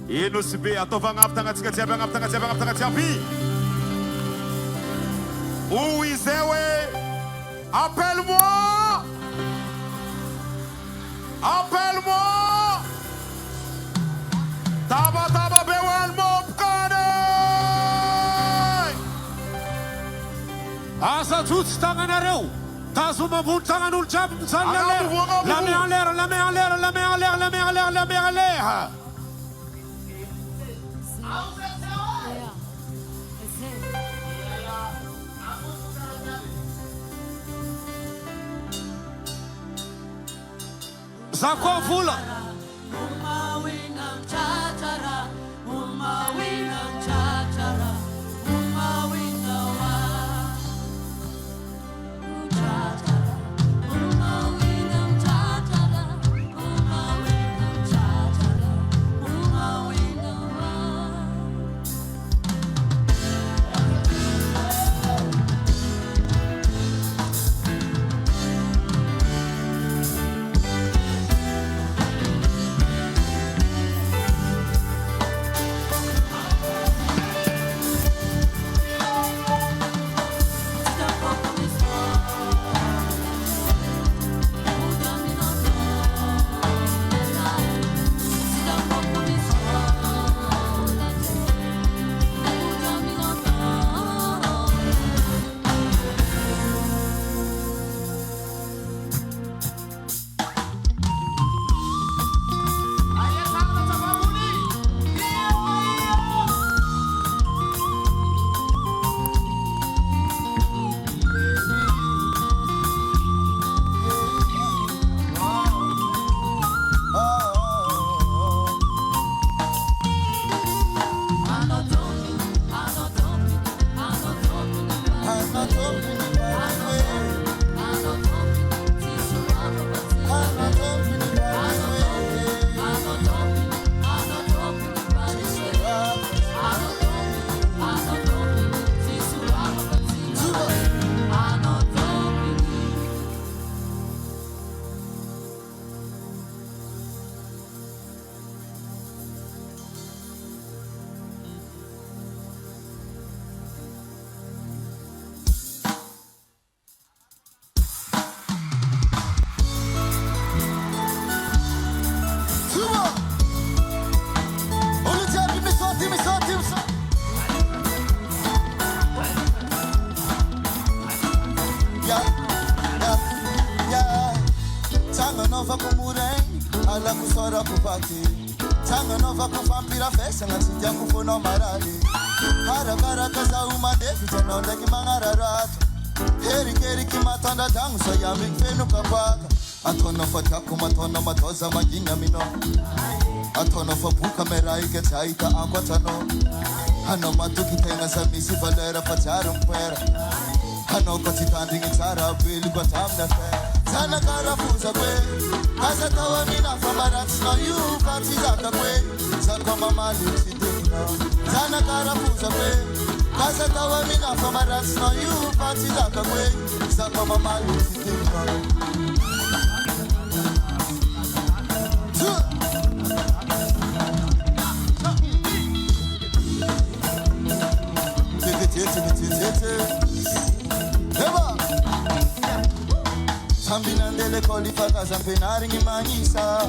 Ino si be atao fagnampitagnatsika jiaby agnampitagna jiaby. Où izay hoe appelle-moi. Appelle-moi. Taba be walmo pkane. Asa tuts tagnanareo. Tazoma ambony tagnan'olo jiaby mijanona lera. La main en l'air, la main en l'air, la main en l'air, la main en l'air, la main en l'air. Zakwa vola. Atona fabuka meraika chaita akwatano. Hano matuki tena samisi valera pachara mpera. Hano kachitandi ngitara bili kwa tamna fe. Sana karafuza kwe. Kasa tawa mina famarats no you party zaka kwe. Zaka mama luchidina. Sana karafuza kwe. Kasa tawa mina famarats no you party zaka kwe. Zaka mama luchidina. Sambi nandele koli faka zampenari ngimanyisa.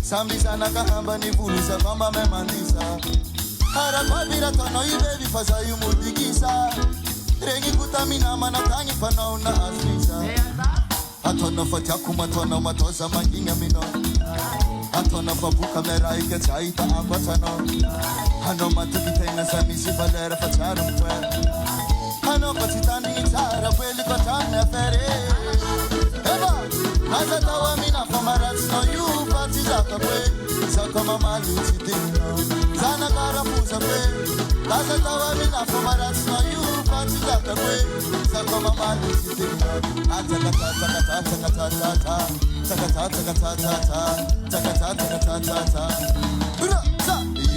Sambi sana kahamba nivulusa kwamba memandisa. Hara kwa vira tono ibebi faza yumudigisa. Rengi kutamina manatangi panauna asmisa. Atona fatyaku matona matoza manginga mino. Atona fabuka meraike chaita akwatano. Hano matukitenga samisi valera facharu mpwera. Hano kachitani ngitara kweli kwa tamna fere. Asa tawa mina famarats no you party zaka kwe. Zaka mama luchidina. Zana karafuza kwe. Asa tawa mina famarats no you party zaka kwe. Zaka mama luchidina. Atakata takata takata takata. Takata takata takata. Takata takata takata. Bura sa.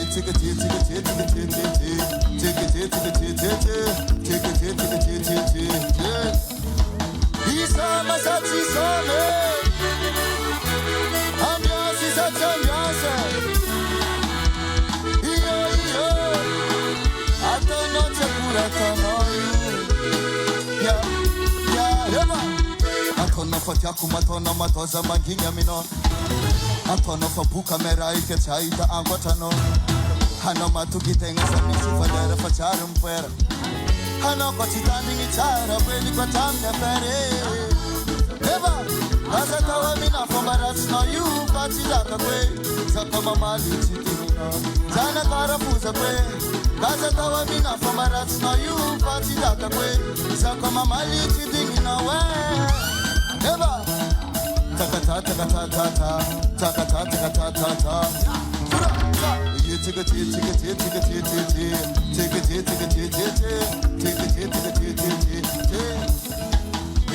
Take it, take it, take it, take it, take it, take it, take it, take it, take it, take it. Isa masati some. Ambiance is such ambiance. Atona fa tiako matona matoza manginya mino Atona fa buka mera ike chaita angotrano Hana matukitegna sa misy valera fa tsara mipera Hana ko tsy tandrigny tsara bely ko taminy afere Eva, aza tao amina fomba ratsinao io fa tsy zakako hoe Zaka mamaly tsy tininao Zanakarafoza hoe Aza tao amina fomba ratsinao io fa tsy zakako hoe Zaka mamaly tsy tininao Eva, takata takata tata takata takata tata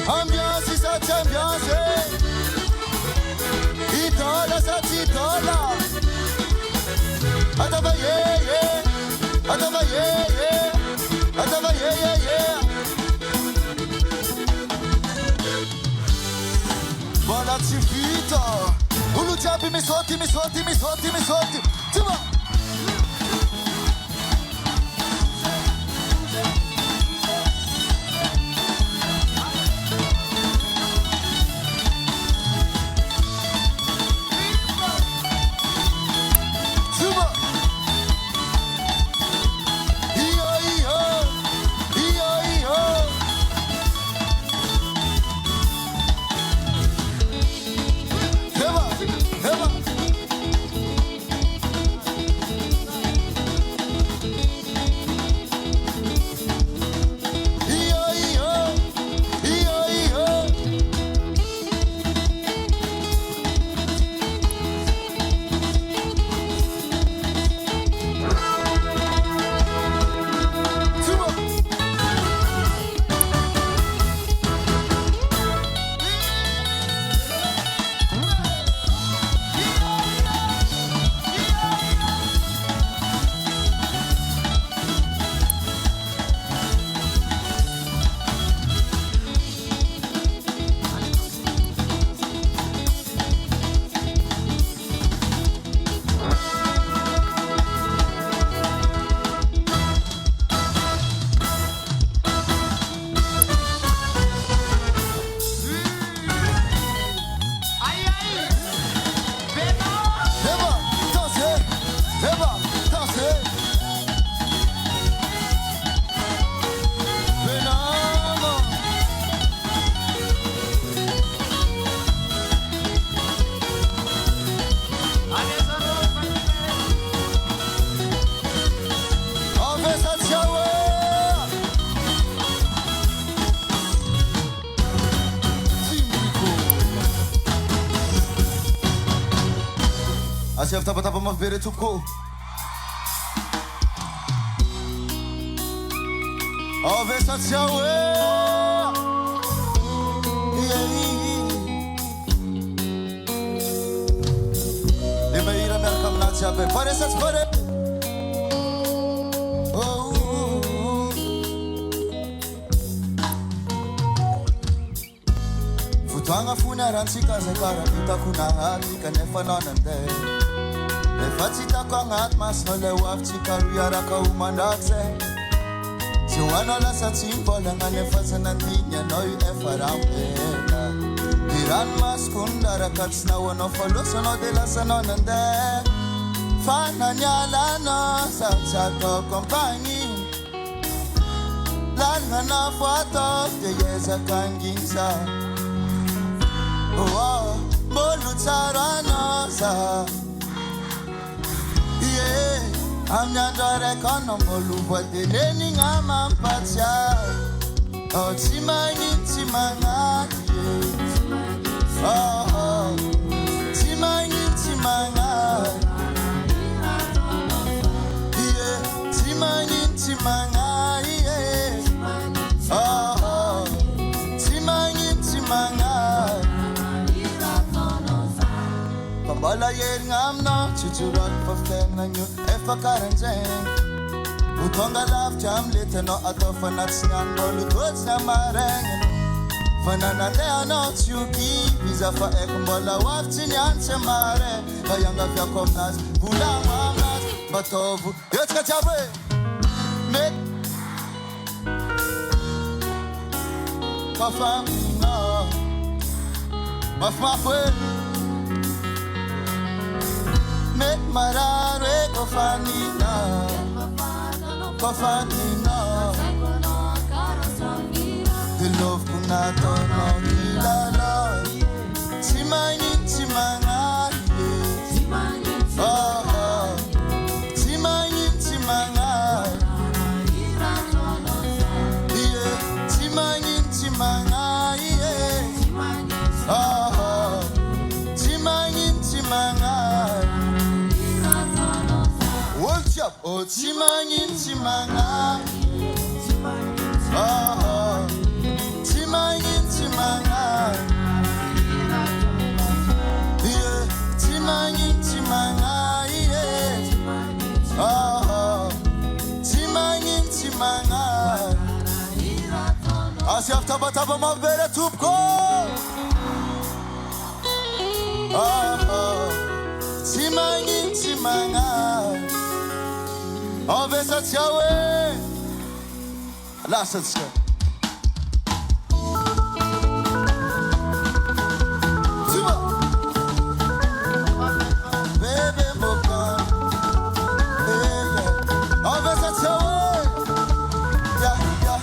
Ambiance sa ambiance Idola sa idola Adama yeah Adama yeah Adama yeah Voilà tu vite Ulu jabi mi soti Tu vois Chef tapa mavere tuko Avesa chawe Lemeira merkam na chabe parece spare Futanga funeran sikaze kara itakuna hati kanefa nonande Fatita kongat mas no le wafti karuyara ka umandakse Siwano la sa timpo lenga ne fasana tinya no yu efarambela Diran mas kundara kats na wano faloso no de la sanonande Fana nyala no sa chato kompani Langa na fato de yeza kangingsa Oh, bolu tsarano sa I'm not a economy, but the learning I'm a patcha. Oh, Timani, Timana, oh, Timani, Timana, yeah, Timani, Timana, yeah, oh, Timani, Timana. Pambala yering amna, chichurak paftengan nyo, efakaranjeng. Utonga laf jam lite no atofanat sinyan bolu tuwats na marengen. Fananande ano tsuki, biza fa ekumbola waf chinyan se mare. Kayanga fya komnas, bulang amnas, batovu, yotska chabe. Met, Kofamina, Mafmafwe, Met Marare, Kofanina, Kofanina, the love Kunato, no Kilala, Simani, Simanga, Simani, Simanga. Oh, Timangin, Timanga. Oh, Timangin, Timanga. Yeah, Timangin, Timanga. Yeah. Oh, Timangin, Timanga. As you have to but have my better to go. Oh, Timangin, Timanga. Oh, that's your way. Last it's good. Baby, boca. Oh, that's your way. Yeah, yeah.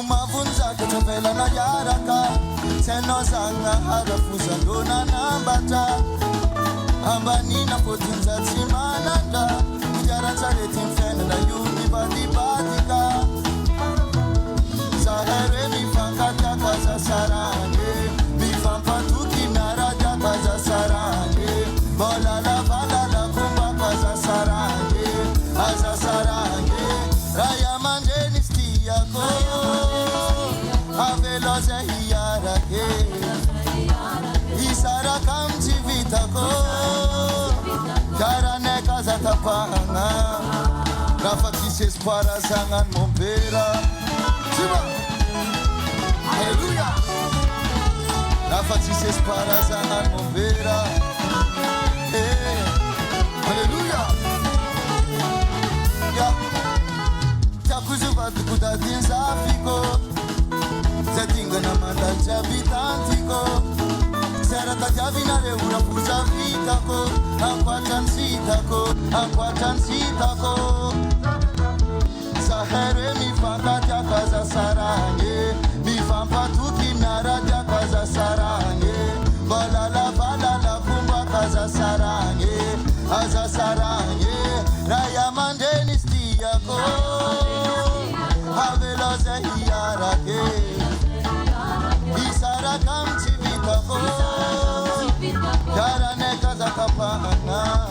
Mavunza kutopela na yaraka. Teno zanga harafuza dona nambata. Ambanina potunza timananda. Charity friend na yuni badi badika Sahere mi fanga jaka za sarane Mi fampa tuki nara jaka za sarane Bola la kumba kaza sarane Aza sarane Raya manjeni stiyako Aveloze hiyarake Isara kamchi vitako Karane kaza tapanga Rafatishes para zangan mompera Siba Hallelujah Rafatishes para zangan mompera Hey Hallelujah Ya Takuzu batu kudadin zafiko Zetinga na mandanja bitantiko Serata javinare unapuza vitako Akwatan sitako Sahere mi fanga jaka za sarange Mi fampa tuki nara jaka za sarange Balala kumba kaza sarange Aza sarange Raya mandeni stiyako Aveloze hiyarake Isara kamchi vitako Karane kaza kapana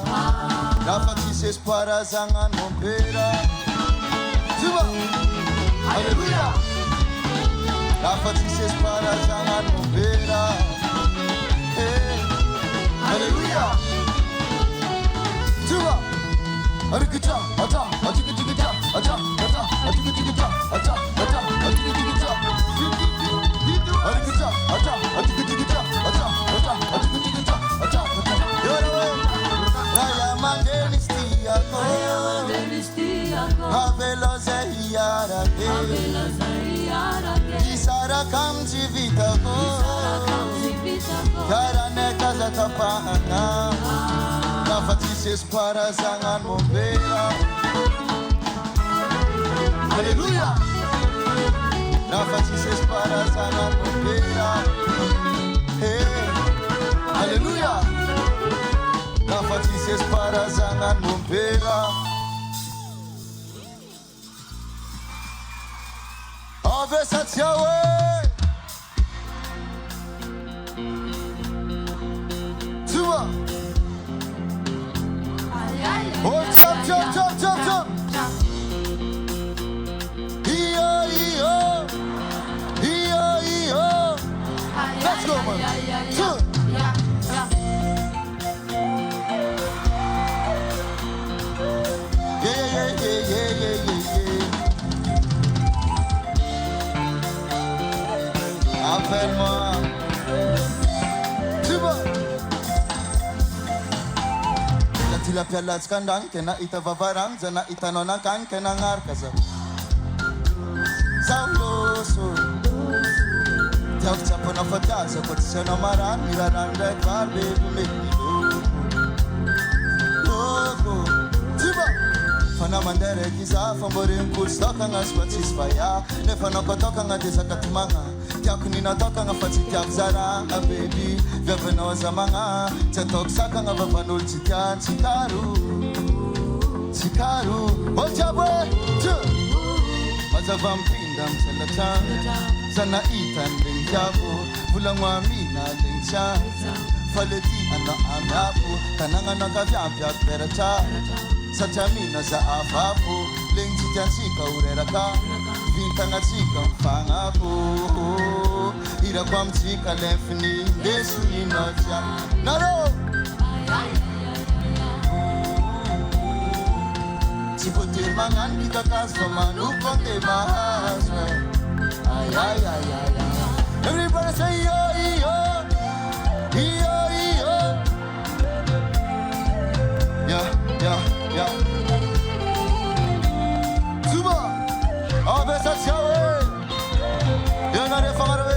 Rafatishes para zangan mompera Zuba Hallelujah Rafatishes para zangan mompera Hey Hallelujah Zuba Arikita Ata Atikita Ata Ata Atikita Ata Ata Atikita Arikita Ata Atikita Ata Ata Atikita Ata Raya mandeni stiyako Aveloze hiyarake Isara kamchi vitako Karane kaza tapana Rafatishes para zangan mompera Hallelujah Rafatishes para zangan mompera Hey Hallelujah Rafatishes para zangan mompera Avesat Yahweh Tua Oh chop chop chop chop chop Let's go man Appelle-moi Tuba Natila pialat kandang Kena ita vavarang Zana ita nonang kan Kena ngarkasa Sauloso Takuchapa na fataza kwa tisana maran miraranda kar baby make me loco. Tiba fana mandere kiza fambore mkul stoka nga spatis faya nefana kotoka nga desakatumanga Tiaku ninatoka nga fati tiak zara baby vevena wazamanga Tiatok saka nga vavanul chitian chikaru Ojabwe Mazavampinda msalata Sana itan lengjabu Vulangwa mina lengcha Faleti ana amapu Kananga nakavyapya kberata Satamina za afapu Lengchitan sika ureraka Vintanga sika mfangapu Ira kwa mchika lefni Desu inocha Naro Siputir mangan kita customer upang de mahaswe. Ay. Everybody say yo. Yeah. Zuma, abesa chawe. Yo nare fangarawe.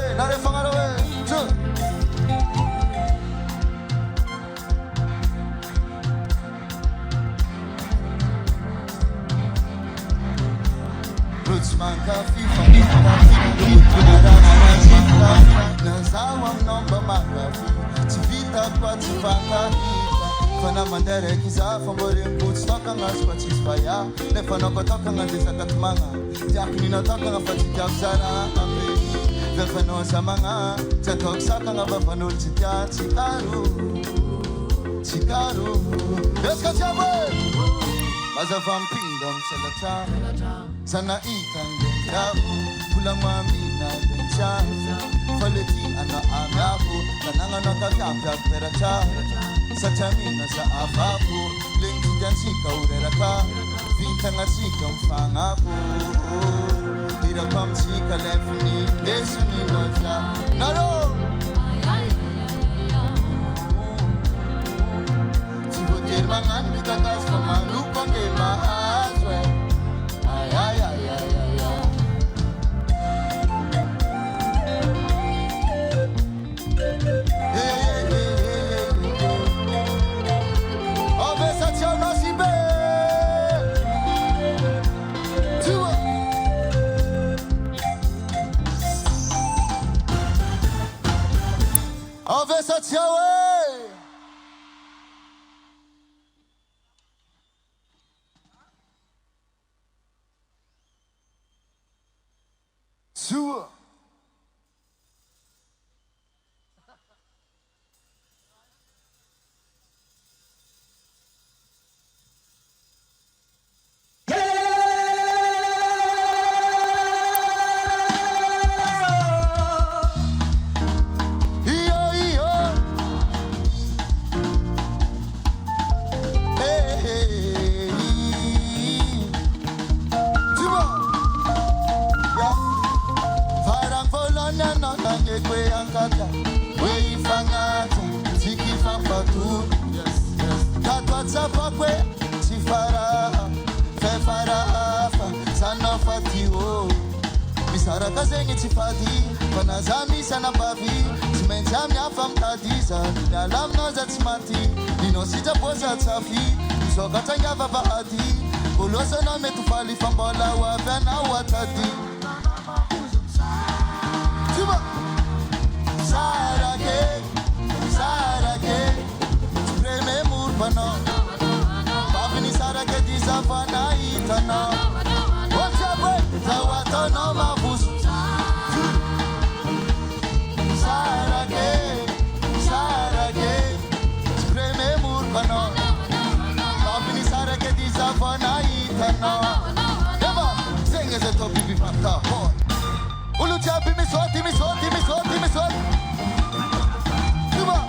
Manka FIFA Nazawang nomba manka Chivita kwa chivanga Fana mandere kiza Fambori mput stoka nga spachis faya Nefana kotoka nga desakatumanga Jaku ninatoka nga fati jak zara Vefano samanga Jatok saka nga vavanul chitia Chikaru Yeska chabwe Mazavampinda msalata Sana itan lengjabu Vulangwa mina lengcha Faleti ana amapu Kananga nakavyapya kberata Satamina za afapu Lengchitan sika ureraka Vintanga sika mfangapu Ira kwa mchika lefni Desu ninoja Naro Chibutir mangan bitakas Pamanupang de mahaswe Ay. Obesa chao nasibe. Tua. Obesa chao. Tua. Kazengi tifadi Panazami sana bavi Simenjami afam tadiza Nalam noza timati Dino sija poza tafi Soka tanya vava adi Ulosa na metufali fambola Wavena watadi Tiba Sarake Spreme murbano Bavini sarake disavana itana Wacha boy Zawatono mabusu Sarage, spreme murbano Babini sarage disavana itana Eva, sing as a top bibi pata boy Ulu chapi miswati Eva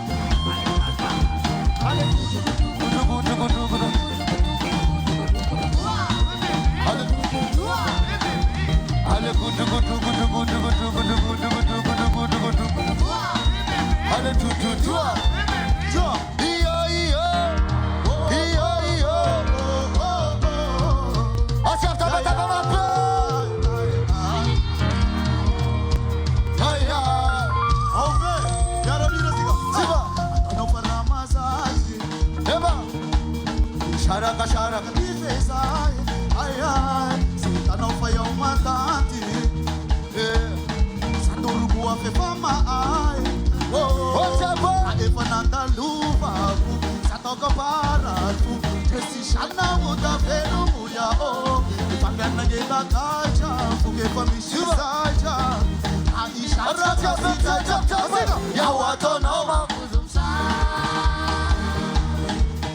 Shana muda venu muya oh Ifangana gela kaja Fuge famishi saja Aisha Raja Vita Jabta Ya watono makuzumsa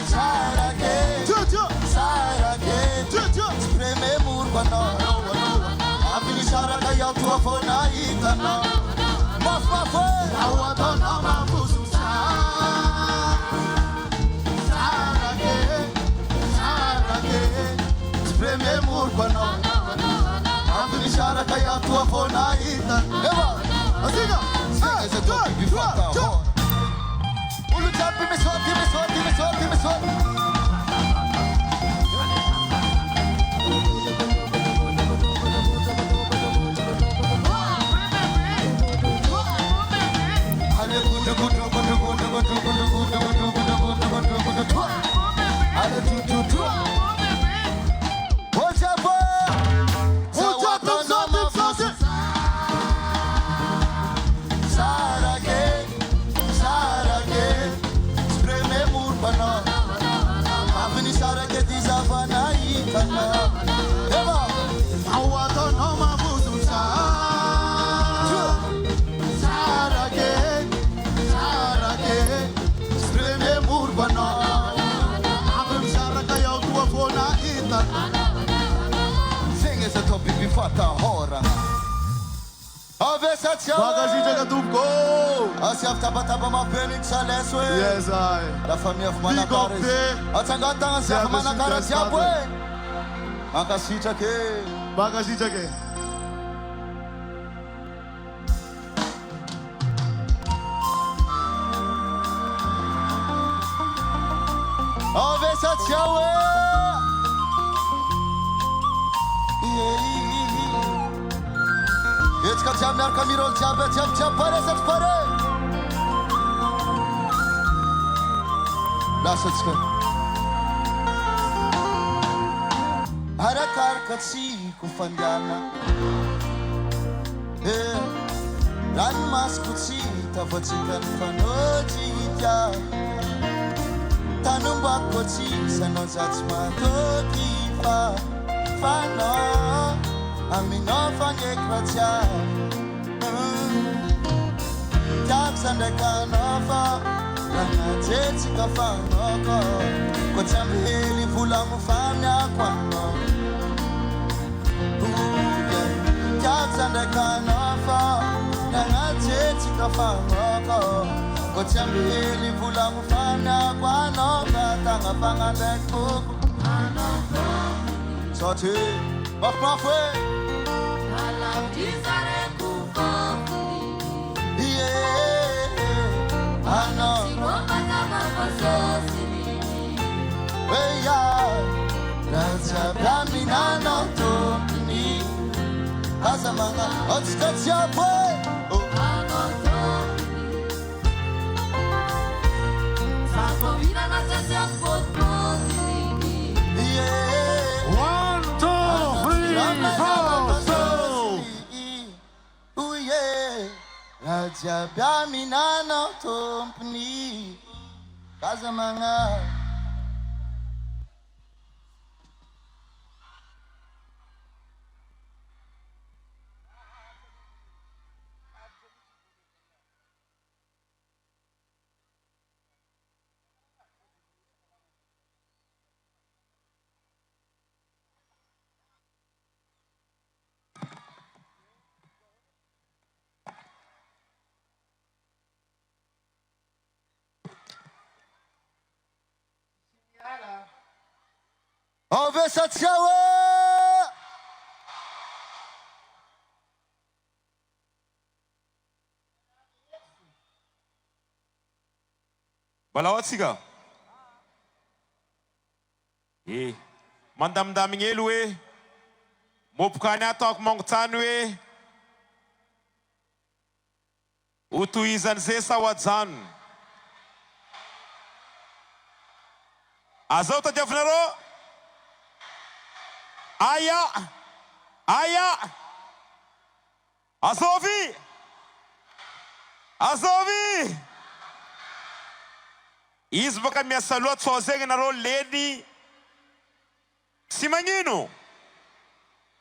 Sarage Sarage Spreme murvana Abini saraka ya tuafona ikana Mafafwe Ya watono makuzumsa Spreme murvana Abini saraka ya tuafona ikana Eva Asiga Singa topi bifata hora Ulu chapi miswati Fata hora Avesa tchau Bagagem de Gatubco. Asiaf taba ma Phoenix Aleswe Yes, I. La famille of Manakares Atangata Asiaf Manakares Yabwe Makasita ke Bagagem de quê? Avesa tchau It's got Jamar Kamiro Jab Pare Sat Pare. Last it's good. Harakar Katsi Kufandana. Ran Mas Kutsi Tavachikan Fanotija. Tanumba Kotsi Sanozachma Totifa Fano. Amino fange kratia Jacksande kanofa Rana teti kafanoko Kochambili fula mufanya kwano Jacksande kanofa Rana teti kafanoko Kochambili fula mufanya kwano Katanga panga dekuku Soti Mach ma fwe Raja Blamina no Toni Azamanga Otskatia boy Sasovina na sessia Yeah 1, 2, 3, 4 Oh yeah Raja Blamina no Toni Azamanga Ovesa tchawe Balawatsiga. Mandam damingelwe. Mopkana tok mongtanwe. Utuizan zesa wadzan. Azota jafnero. Aya. Azovi. Isbaka minha salute sozinha na role lady Simanino.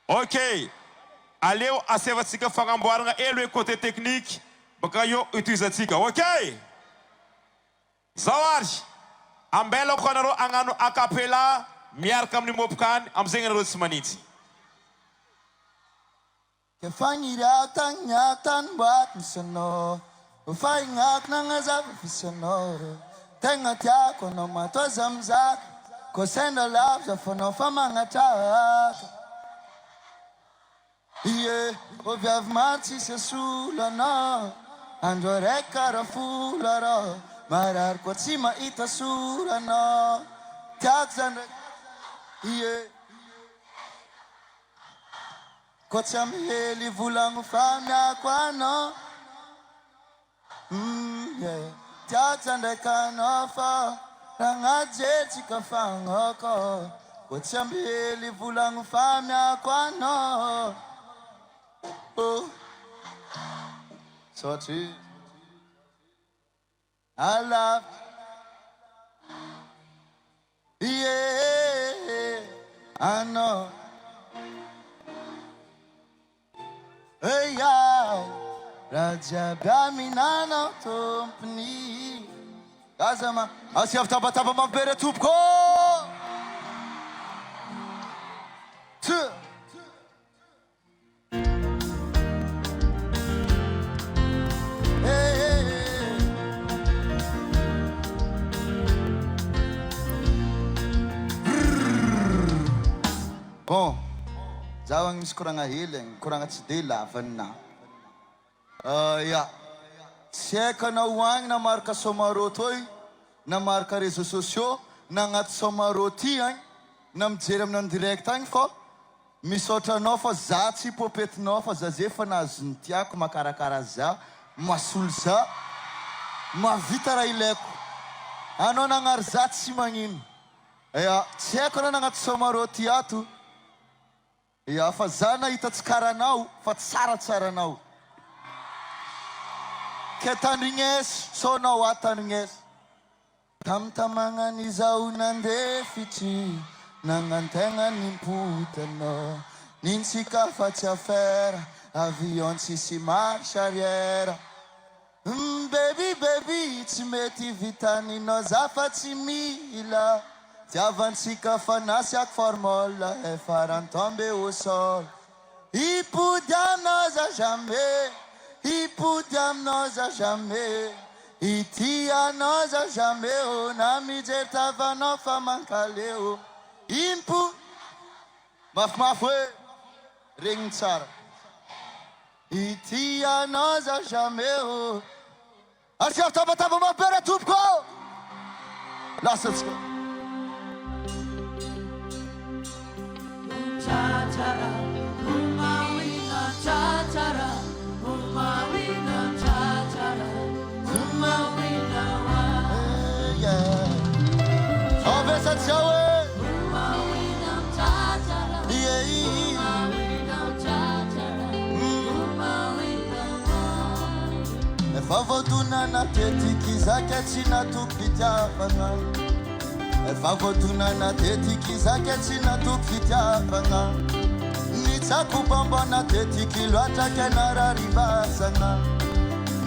Ok. Allez à Sevatika Faramboara et le côté technique. Bakayo utilisatika. Ok. Zawaj. Ambelo konaro angano a cappella. Miar kam ni mopkan. Am zengero simaniti. Kefangiratan nyatan buat misono. Ufai ngak nangazab fisonoro. Tenga tia kono mato zamzak. Ko senda labza fono famangata. Yeah, oviav marti se sulana. Andore karafulara. Marar kwa tsima ita surana. Tiak zanda. Yeah. Kocham heli vulang famya kwano. Yeah. Tiatande kanofa. Rangaje chikafangoko. Kocham heli vulang famya kwano. Oh. So true. I love. Yeah. I know. Hey, yeah, Raja Baminano Company. Gazama, I see after Bataba better to go. Bom. Zawang mis kurang hiling, kurang atsidila vanna. Yeah. Seka na uang na marka somarotoy, na marka rezo sosyo, na ngat somarotiang, na mjeram ng direktang fo, misotra nofa zatsi popet nofa zazefa na zuntiako makarakara za, masulza, mavitara ileko. Ano na ngar zatsi mangin. Yeah. Seka na ngat somarotiatu. Ja, fa zana itatskaranao, fa tsaratsaranaou. Ketandringes, sonao atandringes. Tamtamangan izao nandefiti, nangantengan nimputano. Ninsika fa tsy afera, avion tsisy marche arrière. Baby, tsy mety vitaninao zafa tsy mila. Tiavansika fanasiak formole, faran tombe au sol. Ipudiam nos a jamais, ipudiam nos a jamais. Itia nos a jamais, on a mis tava no famankaleo. Impu, mafwe, ring tsara. Itia nos a jamais, Arsiaf taba ma pera tupko. Let's go. Cha-cha-ra, umawina, cha-cha-ra, umawina, cha-cha-ra, umawina, yeah. Ovesa tsawe, umawina, cha-cha-ra, yeah. umawina, cha-cha-ra, umawina. Efavotuna na tetiki zake china tukita fanga. Efavotuna na tetiki zake china tukita fanga. Nitakubomba na tetiki lwata kenara ribasanga.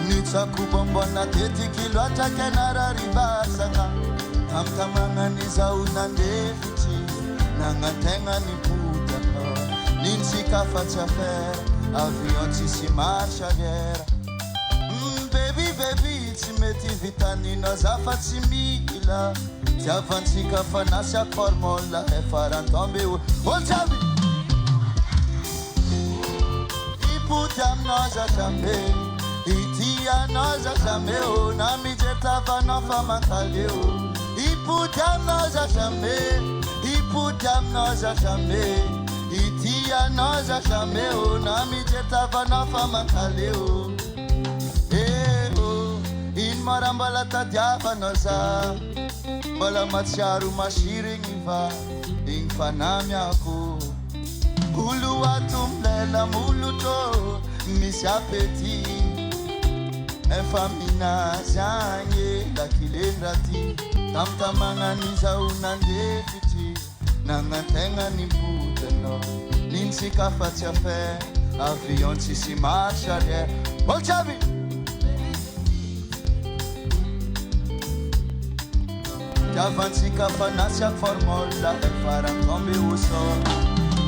Nitakubomba na tetiki lwata kenara ribasanga. Tamtamanga niza unandefiti, nangatenga niputa. Ninsika fachafer, avion tisi marche arrière. Baby, timeti vitanino zafa timila. Tiavansika fanasya formula, faran tombe o chavi. Ipudiam nos a jamais, itia nos a jamais, o namijetava no famankaleo. Ipudiam nos a jamais, ipudiam nos a jamais, itia nos a jamais, o namijetava no famankaleo. In marambala tadiava noza, bala matsiaro mashiring iva, ing fanamiako. Ulu atumlela muluto, misy apeti. Efa minazanye, lakilendrati, tamtamana niza unandefiti, Nanantegna nimpotana Ninsika fa tsy affaire Avion tsisy marche arrière Olchavi Tiavantsika fa nasiako formole Farany tombe au sol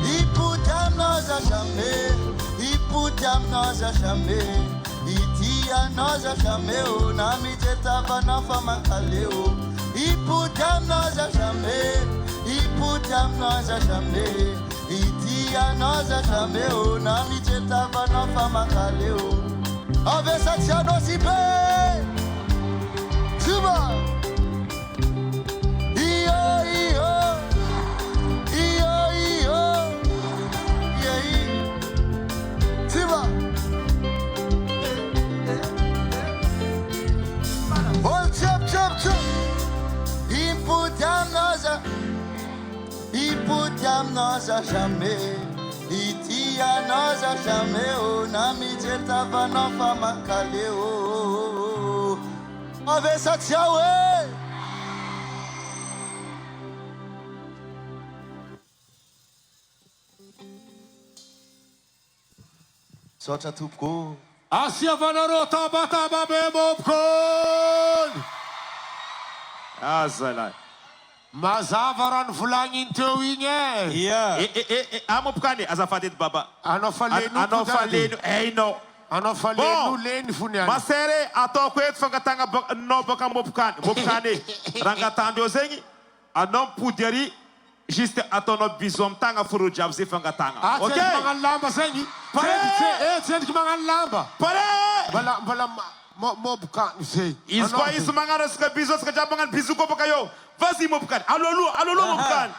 Ipody aminao za jamais Ipody aminao za jamais Ity anao za jamais oh Na mijetavanao fa mankaleo Ipody aminao za jamais Ipody aminao za jamais Ity anao za jamais oh Na mijetavanao fa mankaleo Avesa tianao si be Suba Noza jamais Itia noza jamais oh Na mijetava no fa mankale oh Avesa tiawe Sotra tupko Asiavanareo tabataba be mopkon Azalay. Mazava raha nivolagny teo igny e. Mopkany azafady edy baba. Anao fa leno Anao fa leno ainao. Anao fa leno leny fony any. Masere ataoko eto fangatagna anao baka mopkany. Mopkany rangatandreo zegny anao mipody ary juste ataonao biso amin'ny tagna foro jiaby zay fangatagna. Ok. Tsendriky magnano lamba zegny. Pare. Tsendriky magnano lamba. Pare. Mbala mopkany zay. Izy koa izy magnano resaka biso tsika jiaby magnano biso koa baka eo. Vas-y mopkany. Allô mopkany.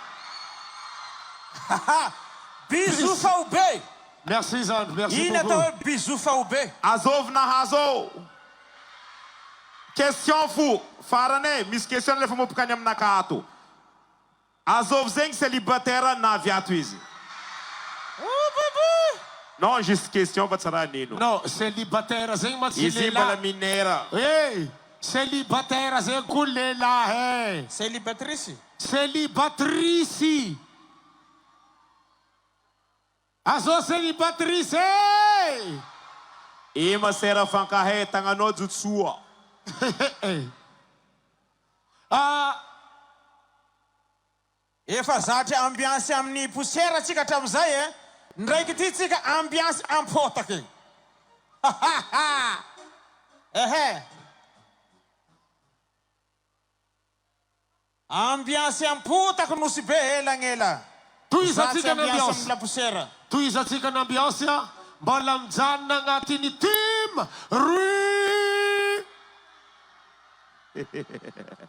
Bisou Faoubé. Merci Zandre, merci beaucoup. beaucoup. Il est bisou Faoubé. Azov na hazo. Question fou. Farane, mis question le famo mopkany aminaka ato. Azov zegny célibataire na viato izy. Non, juste question va tsara nino. Non, célibataire zegny izy matsilela. bala minera. Hey, célibataire zegny kulela hey. Célibatrice. Célibatrice. Azo célibatrice hey. Ima sera fankahe tanganao jutsua. Efa zatra ambiance amin'ny poussière atsika hatramizay e. Ndraiky ty tsika ambiance ampotaka. Ehe. Ambiance ampotaka nosy be elagnela. Toizatsika ny ambiance. La poussière. Toizatsika ny ambiance mbola mijanona agnatin'ny team Rui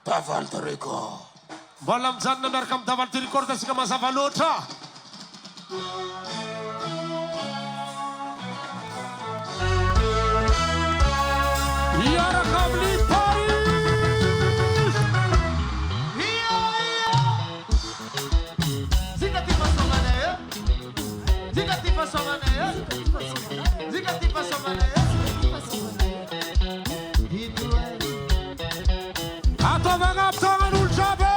Davalty Record. Mbola mijanona miaraka amin'ny Davalty Record atsika mazava loatra. Iaraka amin'ny Paris. Zika ty fasomana e Zika ty fasomana e Zika ty fasomana e Ataovagna ampitangan'olo jiaby.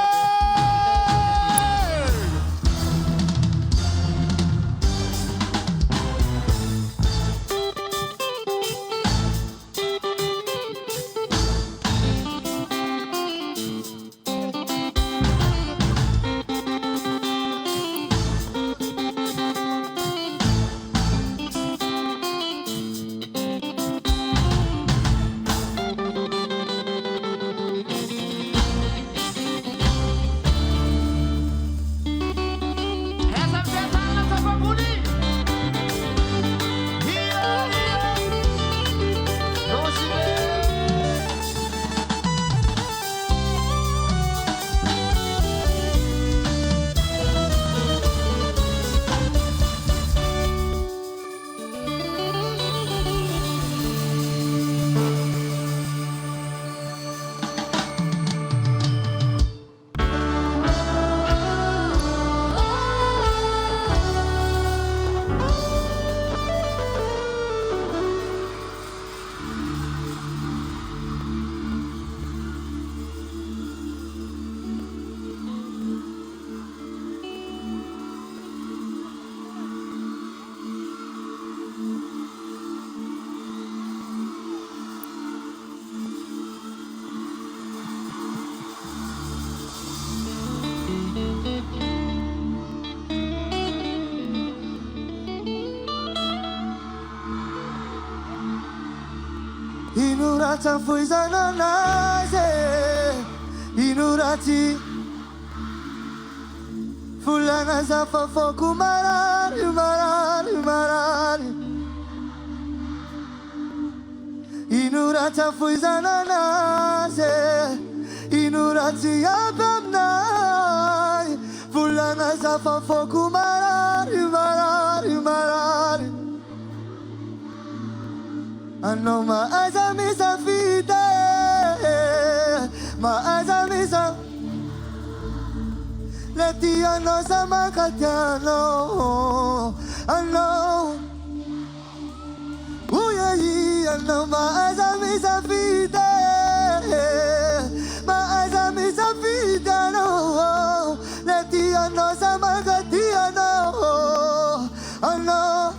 Inurata fuizana naze Inurati Fulana zafa foku marari marari marari Inurata fuizana naze Inurati abamnai Fulana zafa foku marari marari marari Ano maazamisa fide Maazamisa Leti ano sama katyano Ano Uyayi ano maazamisa fide Maazamisa fide no Leti ano sama katyano Ano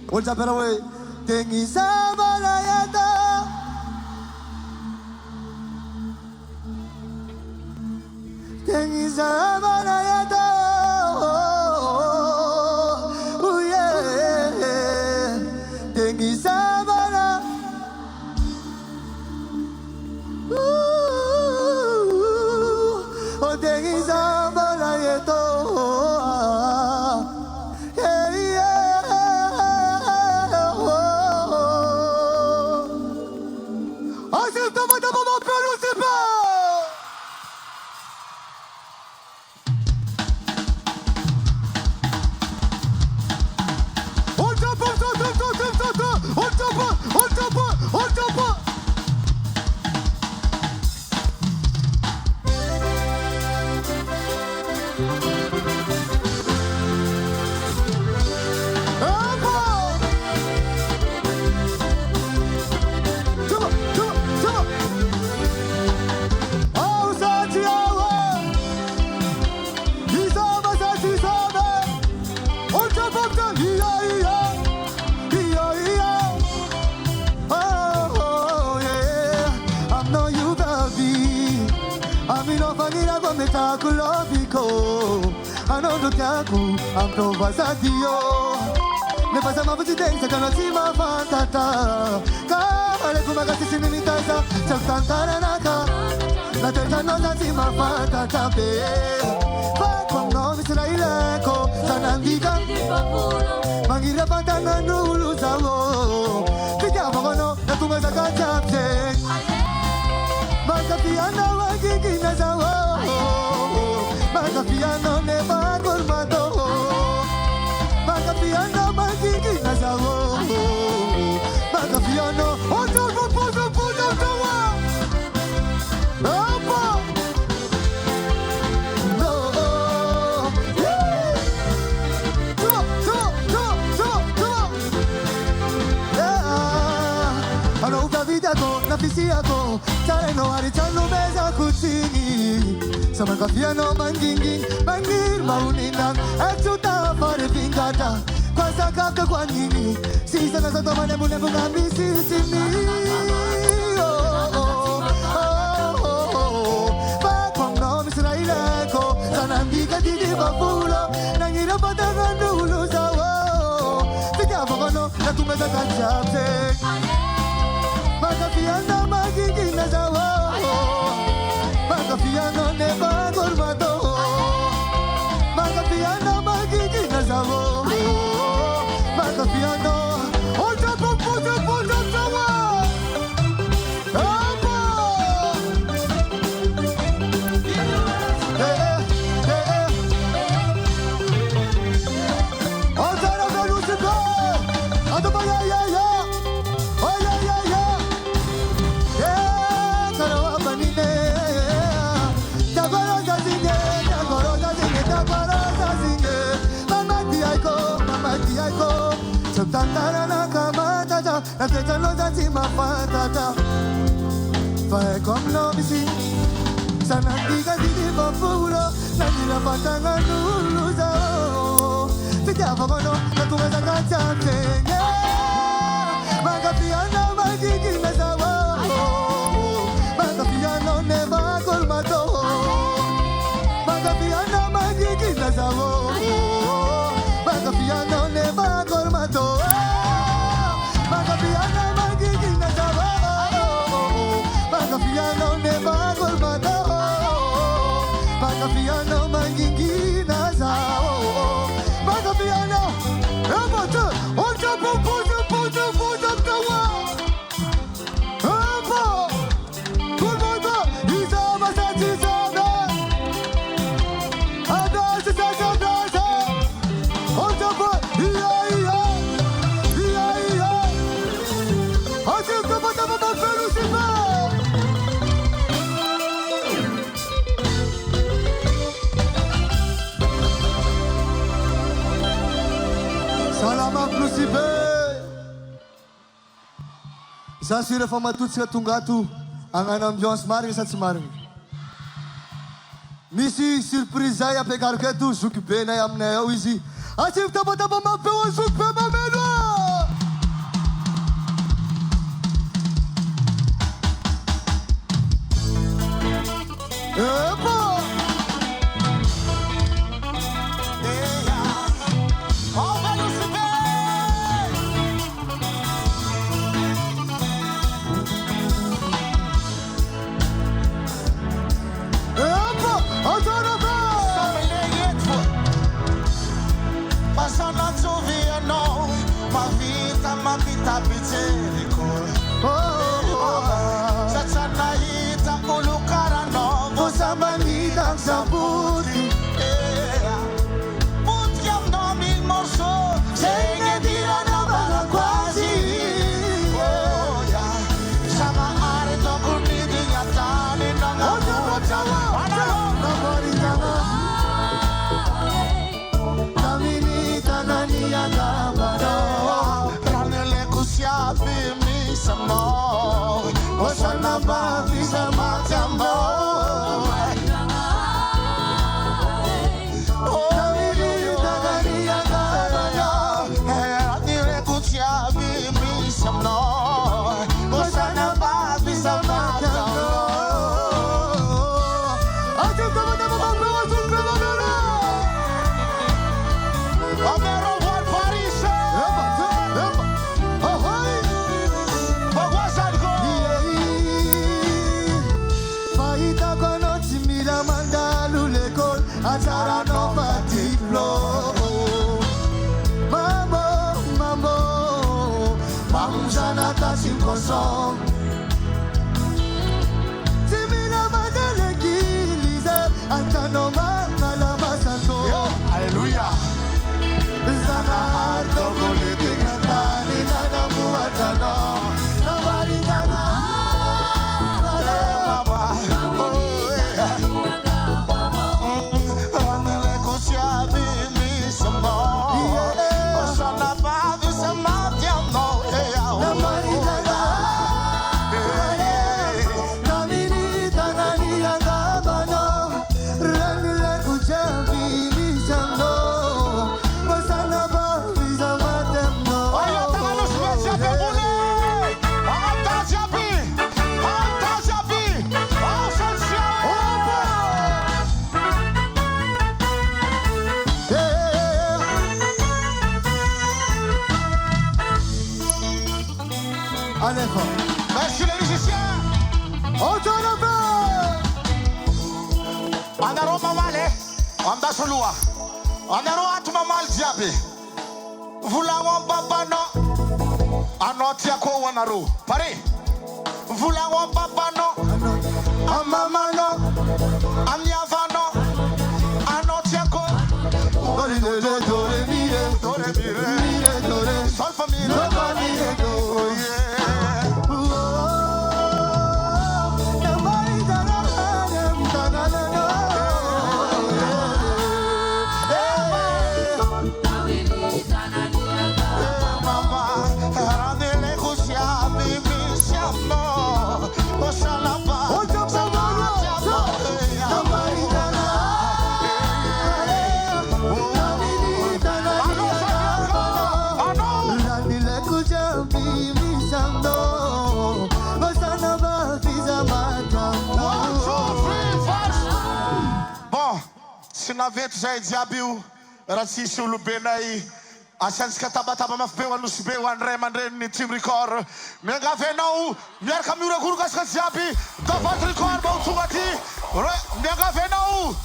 What's up, better way? Tengi sabalayata Tengi sabalayata Oh yeah Tengi sabala Oh tengi sabalayata I'm provasadio. Ne pasa mafuti densa kana sima fatata. Kale kumagasi sinimitaza. Chantantara naka. Na teta no za sima fatata be. Fakwa no visira ileko. Sanandika. Mangira patana nulu zawo. Kija vagono na kumaza kachapse. Makafiana wagigi na zawo. Makafiano ne bagurmado. Makafiano magigi na zawo. Makafiano ojo pozo tawa. Apa? No. To. Yeah. Ano ukavida ko na pisia ko. Tare no arichano meza kuchini. Sama kafiano mangingi mangir mauninan eksuta pare vingata kwasa kapta kwa nini sisa na sato mane mune mungami sisimi Bakwang no misraileko sanandika didi babulo nangira patanga nulu sawo Tinyapa kono natumeza kachapse Makafiana mangingi na sawo Makafiano ne bagurmado Makafiano magigi na zawo Makafiano oja pozo tawa Apa Otara velusibe Adama ya Oh ya Karawa banine Tantara na kamata na teta no zati mafatata Fae kom no bisi Sanandika didi bafulo Nandira patanga nulu zao Titia fagono na kumeza kachate Magapiano magigi na zawo Magapiano ne bagurmado Magapiano magigi na zawo Magapiano ne bagurmado Magapiano magigi na zawo Makapiano mangingina zao. Makapiano. Emate. Onja puja kawa. Empa. Kulmata. Isa masati sana. Adasi sasa. Onja pu. Iya. Asyik teman-teman berfungsi. Salamat Lucifer. Sasira famatutsika tungato ang ambiance marigny sa tsy marigny. Misy surprise zay ampiakariko eto, zoky be nay aminay ao izy. Atsivy tabataba mampeo an zoky be mamelo. Epa! Sa buti buti ang naming morso sa ingatira na mga kwasi sa maaari to kuniding at talin ng abuhat sa panahon na maritanga naminita na niya namano ranele ko siya bimisa mo o sana ba bisa matyamo acara no patiplo mambo mamzana tasim kosong simina madele kiliza antano malamasanto haleluya zana arto golete kantani nana muatano nobody dana Merci les musiciens. Autonomy. Andaro mamale, anda solua. Andaro atuma mal diabe. Vula wan papa no. Anotia ko wanaro. Pare. Vula wan papa no. Amama no. Amiava no. Anotia ko. Dore dore dore mire. Dore mire. Mire dore. Sol fa mire. Dore mire dore. Naveto zay jiaby io raha tsisy olobe nay asiantsika tabataba mafy be ho anosy be ho andray aman-dreny ny team record miangavy anao miaraka mioragoroka asika jiaby davat record mba ho tonga aty miangavy anao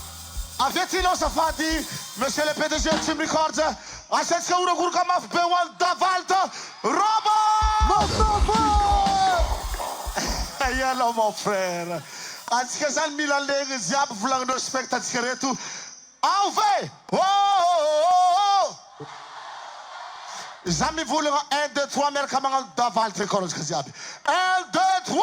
Aveți-l o să fati, monsieur le PDG Team Records, așteți că ură curca maf pe one da valtă, Robo! Hello, mon frère. Ați că zan Milan Leg, ziap vlang no spectați căretu. Au ve! Zami voulez 1, 2, 3, merg cam în da valtă coros că ziap. 1, 2, 3!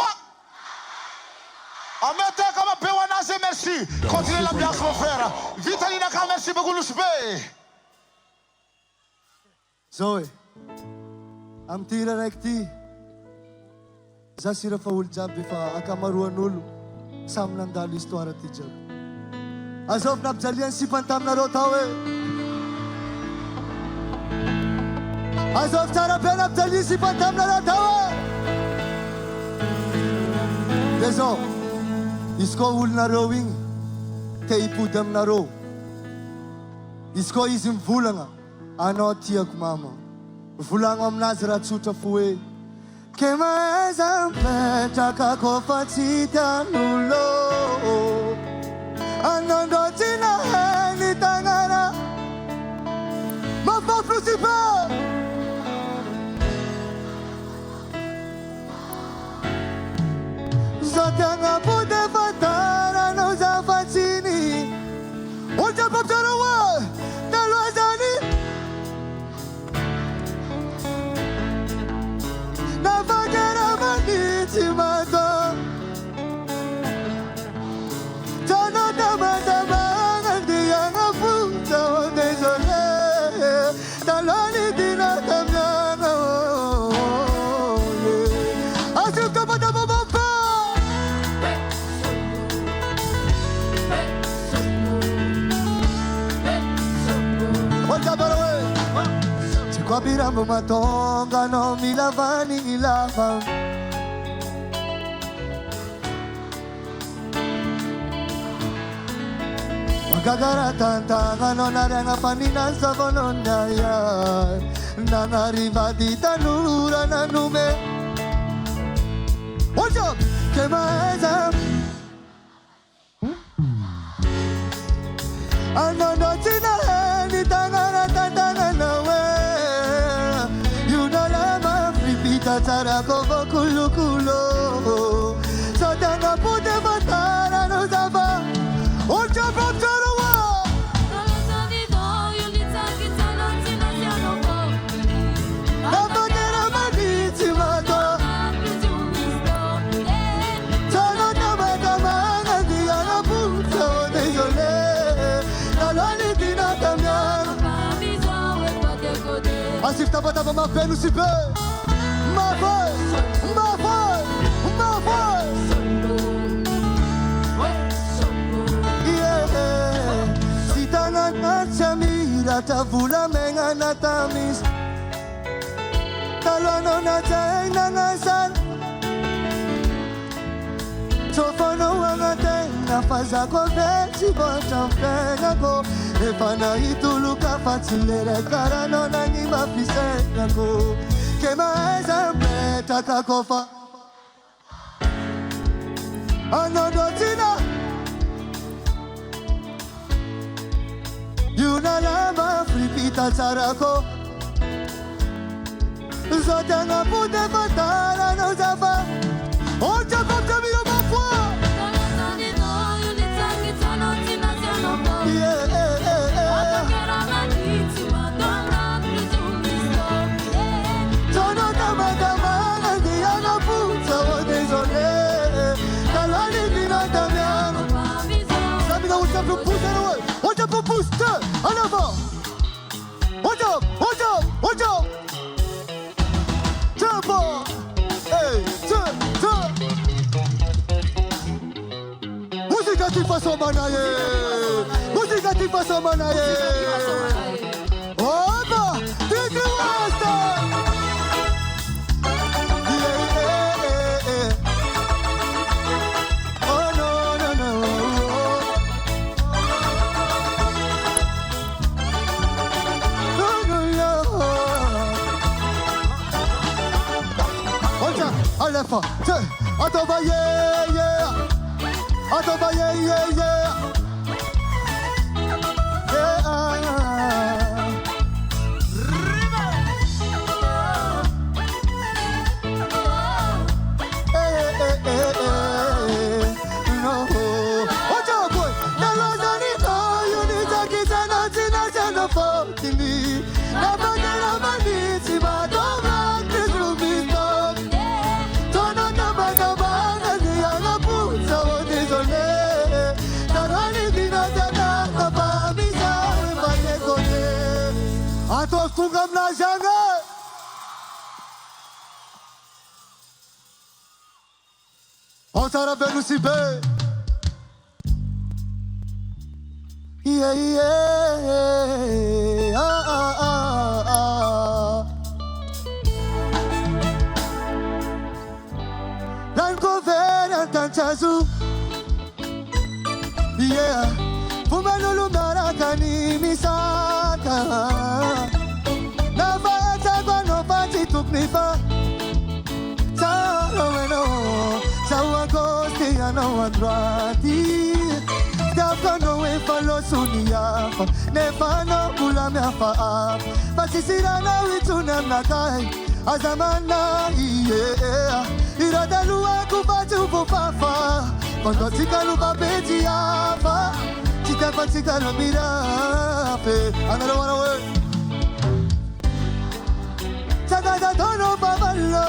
Amete cam pe one aze merci. Continue l'ambiance, mon frère. Vitalina cam merci beaucoup nous be. Zoe, am tira rekti. Zasira faul jab bifa akamaruan ulu. Sam nandali histoire teacher. Azov nabjalian si pantam na rotawe. Azov tara pen nabjali si pantam na rotawe. Dezo, isko ul na rowing, te ipudam na row. Isko izim vulanga, ano tiak mama. Vulanga mnazra tsuta fue. Que mais ampeta kakofasita nulo Anando tina heni tangana Mapa principal Zatanga pude fatara no zafatini Oja paptara wa Talwazani Navagara maniti mato Tano tamata mangandi yang apunta onde zone Talani dina tamyana Asuk tapata babapa Oja barawe Chikwa birambo matonga no milavani ilava Magagara tantanga no narenga panina savononda ya Nanariva di tanura nanume Ojo, que maeza Ano no tina heni tangana tangana we You know lama flipita tarakova kulo kulo Satana pute matara no zava Oja paptara wa Navagara maniti mato Tano tamata mangandi yana puta onde zole Nalani dina tamyana Asif tapa ma penu si be Ma voice, ma voice, ma voice Yeah Sitana nachamira tavula menga natamis Talano natay nangasan Tofono wangatay nafaza ko veci botam pega ko Efana ituluka fatsilere karano nangi mafisena ko Kema ezambeta kakofa Anodotina Yuna lama flipita tarako Zotanga pute fatara no zafa Oja kopta mi yo mafwa Tono tamata mangandi yana puta onde zone Talani dina tamyana Samina uja pupusta no way Oja pupusta Anava Oja Tempo Hey Música que faça manaye Música que faça manaye Opa Tiki Wasta Oh no Oja Alefa Atova yeah Atova yeah tonga aminazy agny e. Antsara be nosy be. Yeah, yeah. Lanko vera tanchazu. Yeah. Fumanulu marakani misaka. Nava etagwa no pati tuknifa. Chalo eno. Sawa kosti ano andrati. Dafka no e falo suniafa. Nefa no kula me afa. Basisira na wituna nakai. Azamana yeah. Iradalu aku batu pufafa. Quando tika lupa beti afa. Tika pa tika no mirafe. Another one away. Sada da tono babalo.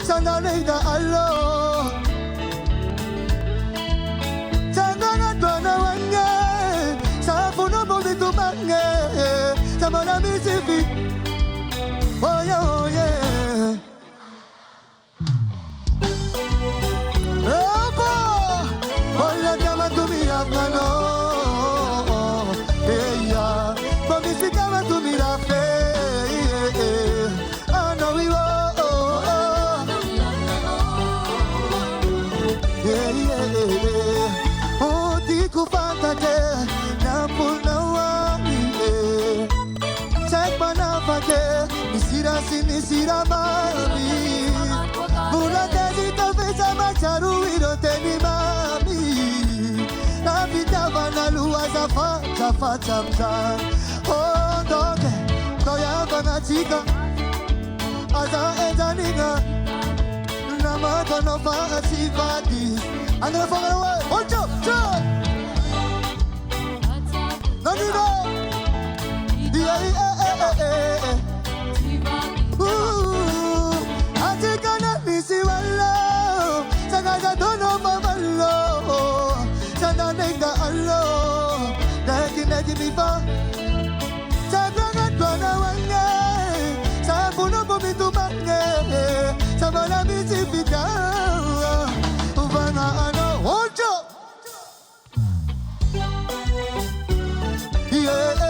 Sana neida allo. Sana dona wange. Safuno bonito mange. Samana misifi. Oh yeah, oh yeah. Opa, olha que ama tu me afano. Yeah, como se cama tu me dá fé. I know we will. Yeah. Oh, tiku fantate, na punawa. Check manafake, nisira mami. Bula tezita feza macharu iroteni mami. Na vita vana lua zafa chamchan. Oh, doge, toya vana chica. Aza ezaninga. Namata no fa asifati. I'm gonna fall away. Hold up, jump. No, you know. Yeah. Ooh, I take on a missy wallo. Sagaza don't know babalo. Sana nega allo. Nagi me fa. Sabrana dwana wange. Sabuno bomitu mange. Sabana missy fita. Uvana ano. Hold up. Yeah.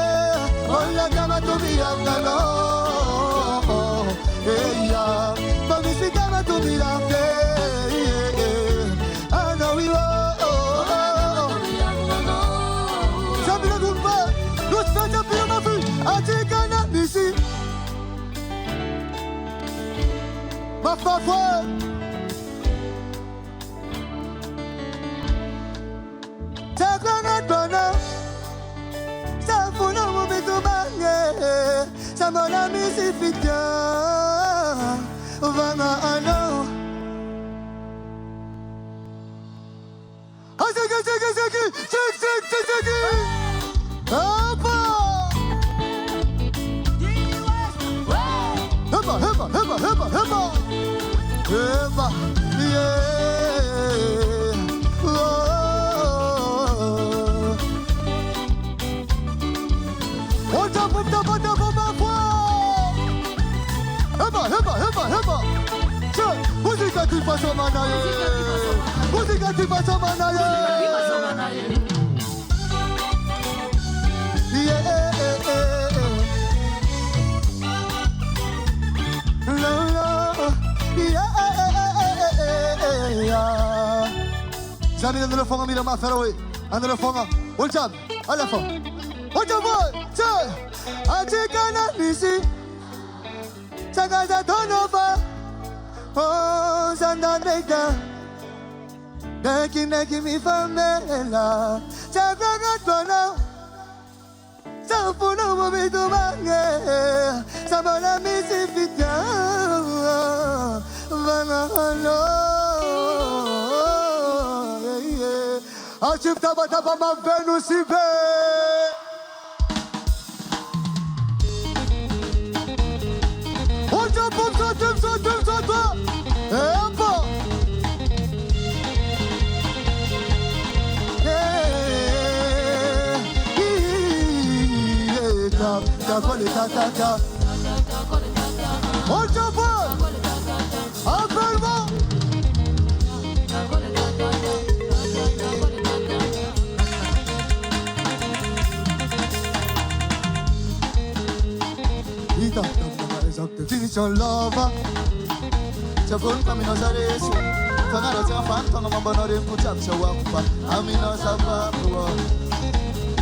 Hola kama tu mi afgano. Yeah, mami si kama tu mi afge. I know we will. Sabina gumba, los fans of my food. I take a nap, missy. Ma papa. Take a nap, bana. Safuna mo bitu bange. Samona missy fita. Vanga ano. Azeki. Check. Hoppa. Heppa. Yeah. Oh. Hold up, ma foi. Heppa. Check. Música qui passe au manaye. Música qui passe au manaye. Yeah. No. Yeah. Zami andando fonga mira ma feroe. Andando fonga. Hold up. Alla fa. Hold up. Check. Atikana nisi. Sagaza tonova. Oh, Sanda nega. Neki mi famela. Sagaga tona. Safuno mo bitu mange. Samana misi fitya. Vana halo. Achif taba ma Venusi be. ta, call it ta ta ta. Hold your boy. Appelle-moi. Ita, exact definition lover. Chabun kami no sa reso. Fangara sa fan, pangamambano rin po chap sa wampa. Amino sa pakuwa.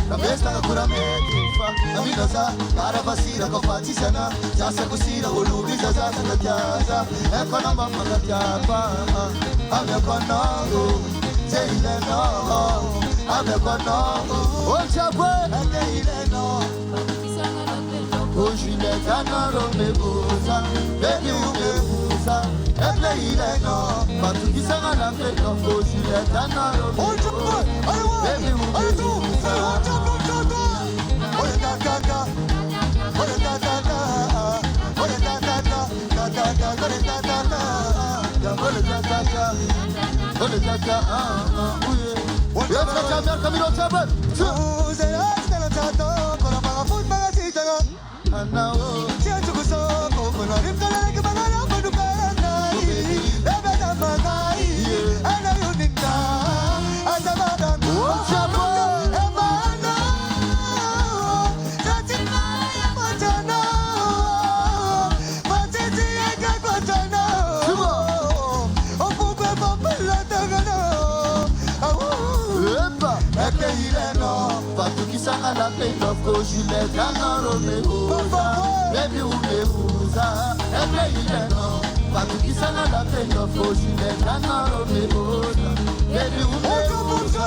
Kabesta ka kurametifa. Amino sa karabasira ko patisana. Jasa kusira ulubi sa jasa katyaza. Eko namba makatyapa. Ame konogo. Jeile no. Ame konogo. Ochabwe. Jeile no. Ojileta na romebuza. Baby umebuza. Eble ile no. Batukisanga na keno. Ojileta na romebuza. Baby umebuza. La pain of course you let down Romeo. Baby umeuza. Eble ile no. Batukisana la pain of course you let down Romeo. Baby umeuza.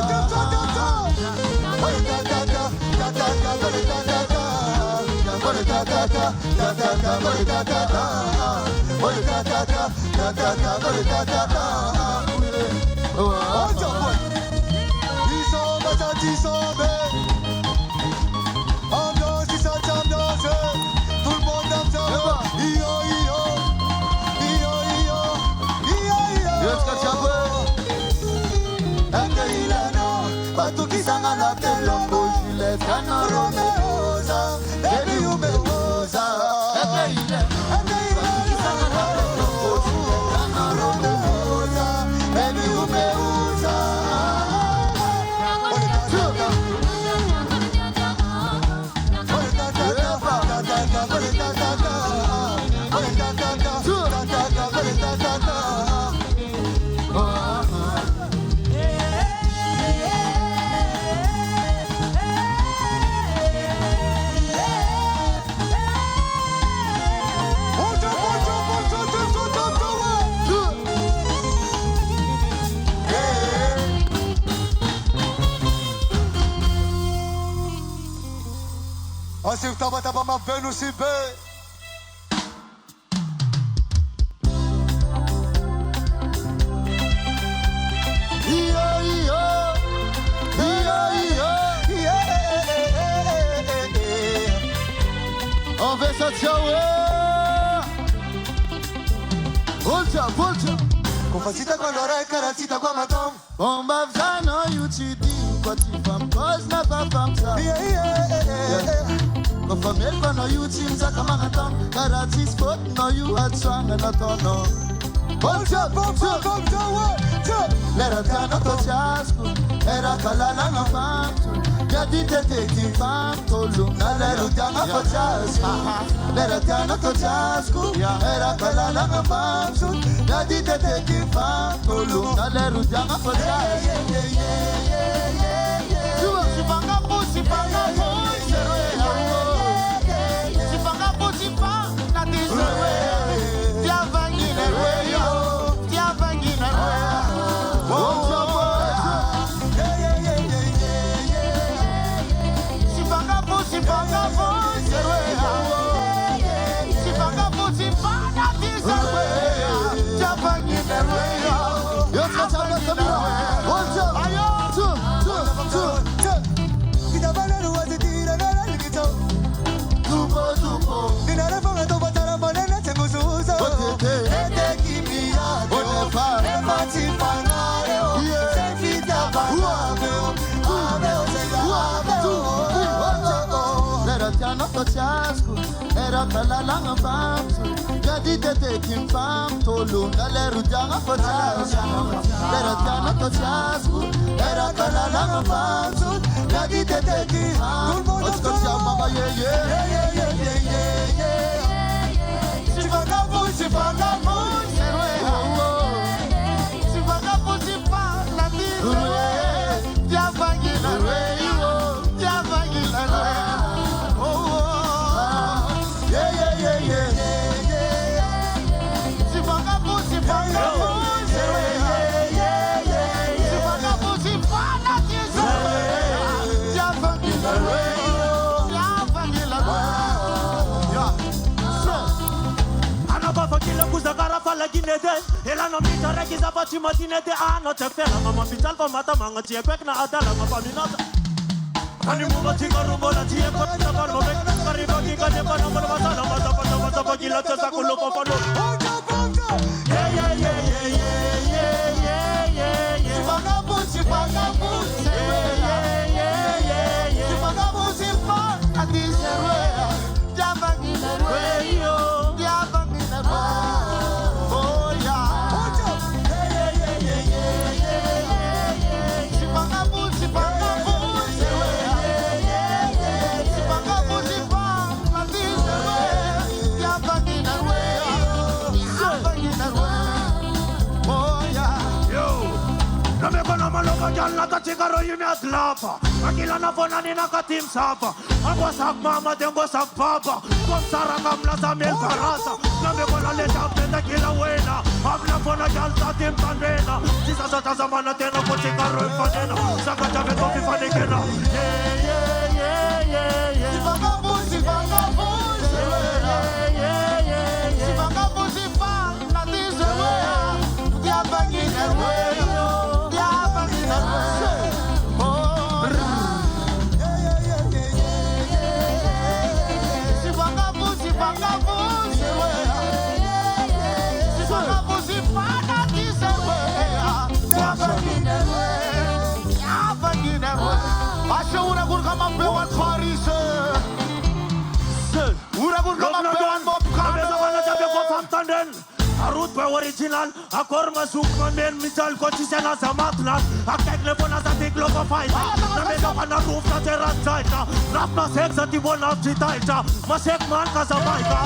Batukisanga la telongo Juliet Kana Romeosa Baby umeuza Ebe ile Batukisanga la telongo Juliet Kana Romeosa Baby umeuza Asif taba ma venu si be. On veut s'attirer. Volta. Confacita con l'ora e caracita con matom. Bomba vano UTD. But if I'm cause na fam sa. No famel kwa no you team za kama ngatam. Karati sport no you had swang and not on no. Volta. Lera tano to chasku. Era kalala no fam. Jadi detective fam tolu. Na leru tano to chasku. Lera tano to chasku. Era kalala no fam. Jadi detective fam tolu. Na leru tano to chasku. totiasco era kalalanga famso jadi tete kim fam tolu naleru janga fotiasco era jana totiasco era kalalanga famso jadi tete kim fam totiasco mama si vagabundo si ela não me interessa para te manter a noite fela mama pital para matar manga tia kwek na adala mama minota ani mumba tika rumbo la tia kwa ta par mo bek kariba ki ka de pa na mama sala mata pa gila tsa kulo pa pa si vagabundo si pa a ti se rueda ya van y la rueda ya van y la rueda. Nata chikaro yumi atlapa Akila na fona ni nakatim sapa Agwa sak mama dengo sak papa Kom sara kamla sa mel karasa Name kona leta penda kila wena Abla fona jalta tim pandena Sisa sata zamana tena po chikaro ifanena Saka jabe kofi fanekena Si vagabundo si vagabundo si pa Nati se wea Dia bangina wea Arut pe original, acor mă suc mă men mital cocisena sa matnat, akek le bona sa tik logo faita, na me da pana rufta te ratzaita, napna sexa ti bona citaita, mă sec man ca sa baita.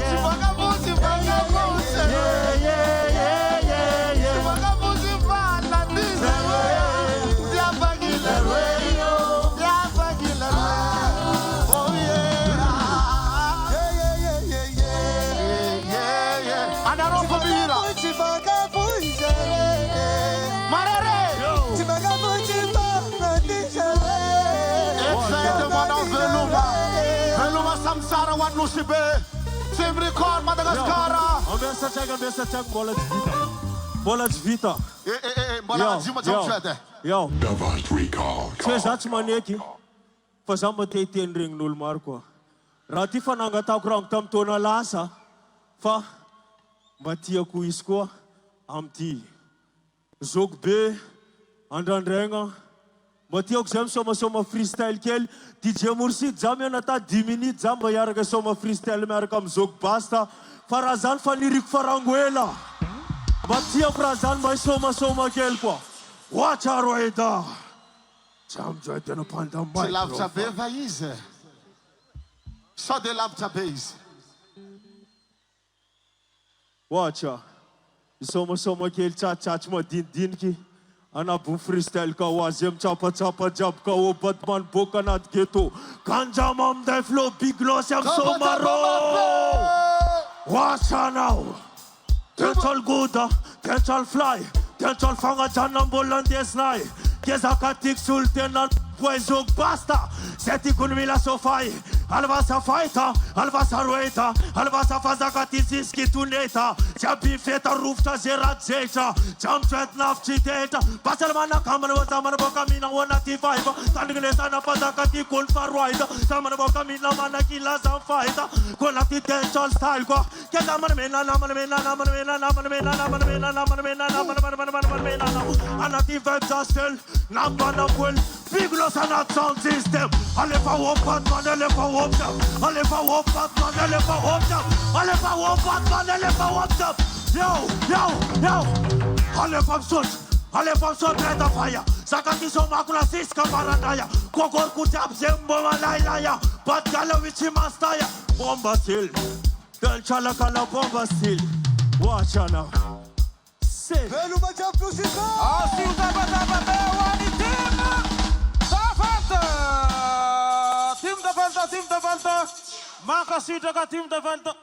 Si vagabundo si vagabundo si va la dice, ya bagila Samsara wan nusibe Sempre cor Madagascar Ambessa check bola de vita bola de uma jamchete yo Device recall. Fezat maneki Fazamba teten ring nul marco Rati fananga tau krong tam tona lasa Fa Matia ku isko amti Zog be Andandrenga Matia ku soma freestyle kel DJ Mursi jam na ta 10 minutes jam bayar ke soma freestyle mer kam zog basta Farazan falirik faranguela Matia Farazan mai soma kel po Watch roida jam joite no panda mai Se lava saber vai isso Só de lava saber Watch soma kel chat mo din ki Ana bu freestyle ka wazem chapa jab ka o Batman bokanat geto Ganja mam de flow big loss am somaro Watch now Dental Goda Dental Fly Dental Fanga Janam Bolandes Nai Kezakatik Sultan Poezog Basta Seti kun mila sofai Alvasa Faita Alvasa Rueta Alvasa Fazakatisiski Tuneta Chapi Feta Rufta Zerat Jam Chat Nafchiteta Pasalmana Kaman Watamana Bokamina Wanati Fiber Tanglesana Fazakati Kun Farwaita Samana Bokamina Manakila Zamfaita Kolati Dental Style Kwa Kedaman Mena Anati Vibes Astel Nambana Well Big loss and not sound system. Allez pas au Batman, allez pas au top. Allez pas au Batman, allez pas au top. Allez pas au Batman, allez pas au top. Yo. Allez pas me allez pas me red of fire. Sakati so makula siska paradaya. Kokor kutap zembo malailaya. But gala wichi mastaya. Bomba still. Del chala kala bomba still. Watch out now. Say. Velo Major Plusika. Assim o Daba, Wani Tim da Falta. Maka Sita ka Tim da Falta.